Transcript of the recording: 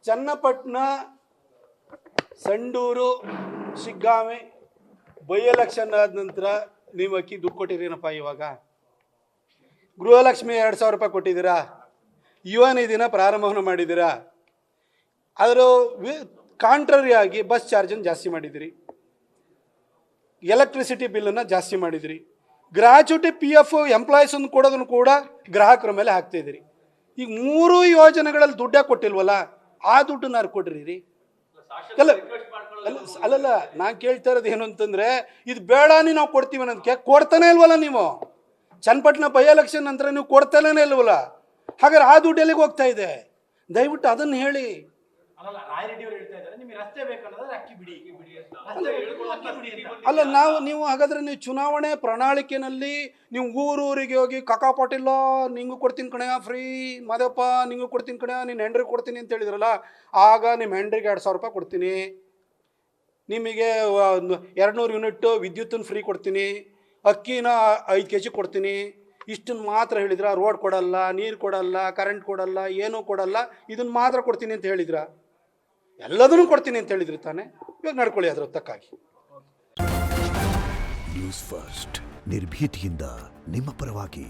Channapatna, Sandur, Shiggaon by election ಆದ ನಂತರ ನೀವು ಅಕ್ಕಿ ದುಡ್ಡು ಕೊಟ್ಟಿದ್ದೀನಪ್ಪ. ಇವಾಗ ಗೃಹಲಕ್ಷ್ಮಿ 2,000 ರೂಪಾಯಿ ಕೊಟ್ಟಿದ್ದೀರಾ, ಯುವ ನಿಧಿನ ಪ್ರಾರಂಭವನ್ನು ಮಾಡಿದ್ದೀರಾ. ಅದರ ಕಾಂಟ್ರರಿ ಆಗಿ ಬಸ್ ಚಾರ್ಜನ್ನು ಜಾಸ್ತಿ ಮಾಡಿದಿರಿ, ಎಲೆಕ್ಟ್ರಿಸಿಟಿ ಬಿಲ್ಲನ್ನು ಜಾಸ್ತಿ ಮಾಡಿದಿರಿ, ಗ್ರಾಚ್ಯುಟಿ PF ಎಂಪ್ಲಾಯೀಸನ್ನು ಕೊಡೋದನ್ನು ಕೂಡ ಗ್ರಾಹಕರ ಮೇಲೆ ಹಾಕ್ತಾಯಿದ್ದೀರಿ. ಈಗ 3 ಯೋಜನೆಗಳಲ್ಲಿ ದುಡ್ಡೇ ಕೊಟ್ಟಿಲ್ವಲ್ಲ, ಆ ದುಡ್ಡನ್ನ ಯಾರು ಕೊಡ್ರಿ? ಅಲ್ಲಲ್ಲ, ನಾನು ಕೇಳ್ತಾ ಇರೋದು ಏನು ಅಂತಂದರೆ, ಇದು ಬೇಡ ನಾವು ಕೊಡ್ತೀವಿ ಅನ್ನೋದಕ್ಕೆ ಕೊಡ್ತಾನೆ ಇಲ್ವಲ್ಲ ನೀವು. ಚನ್ನಪಟ್ಟಣ ಬೈ ಎಲೆಕ್ಷನ್ ನಂತರ ನೀವು ಕೊಡ್ತಾನೇ ಇಲ್ವಲ್ಲ, ಹಾಗಾದ್ರೆ ಆ ದುಡ್ಡು ಎಲ್ಲಿಗೆ ಹೋಗ್ತಾ ಇದೆ? ದಯವಿಟ್ಟು ಅದನ್ನು ಹೇಳಿ. ಅಲ್ಲ, ನೀವು ಹಾಗಾದ್ರೆ ನೀವು ಚುನಾವಣೆ ಪ್ರಣಾಳಿಕೆಯಲ್ಲಿ ನೀವು ಊರೂರಿಗೆ ಹೋಗಿ ಕಾಕಾ ಪಾಟೀಲ ನಿಂಗೂ ಕೊಡ್ತೀನಿ ಕಣಯ್ಯ ಫ್ರೀ, ಮಾದೇವಪ್ಪ ನಿಂಗೂ ಕೊಡ್ತೀನಿ ಕಣಯ್ಯ, ನಿನ್ನ ಹೆಂಡ್ರಿಗೆ ಕೊಡ್ತೀನಿ ಅಂತ ಹೇಳಿದ್ರಲ್ಲ, ಆಗ ನಿಮ್ಮ ಹೆಂಡ್ರಿಗೆ 2,000 ರೂಪಾಯಿ ಕೊಡ್ತೀನಿ, ನಿಮಗೆ 200 ಯೂನಿಟ್ ವಿದ್ಯುತ್ತನ್ನು ಫ್ರೀ ಕೊಡ್ತೀನಿ, ಅಕ್ಕಿನ 5 kg ಕೊಡ್ತೀನಿ, ಇಷ್ಟನ್ನು ಮಾತ್ರ ಹೇಳಿದ್ರ. ರೋಡ್ ಕೊಡಲ್ಲ, ನೀರು ಕೊಡಲ್ಲ, ಕರೆಂಟ್ ಕೊಡಲ್ಲ, ಏನೂ ಕೊಡಲ್ಲ, ಇದನ್ನು ಮಾತ್ರ ಕೊಡ್ತೀನಿ ಅಂತ ಹೇಳಿದ್ರ. ಎಲ್ಲದನ್ನೂ ಕೊಡ್ತೀನಿ ಅಂತ ಹೇಳಿದ್ರಿ ತಾನೆ. ಇವಾಗ ನಡ್ಕೊಳ್ಳಿ ಅದ್ರ ತಕ್ಕಾಗಿ. ನ್ಯೂಸ್ ಫಸ್ಟ್, ನಿರ್ಭೀತಿಯಿಂದ ನಿಮ್ಮ ಪರವಾಗಿ.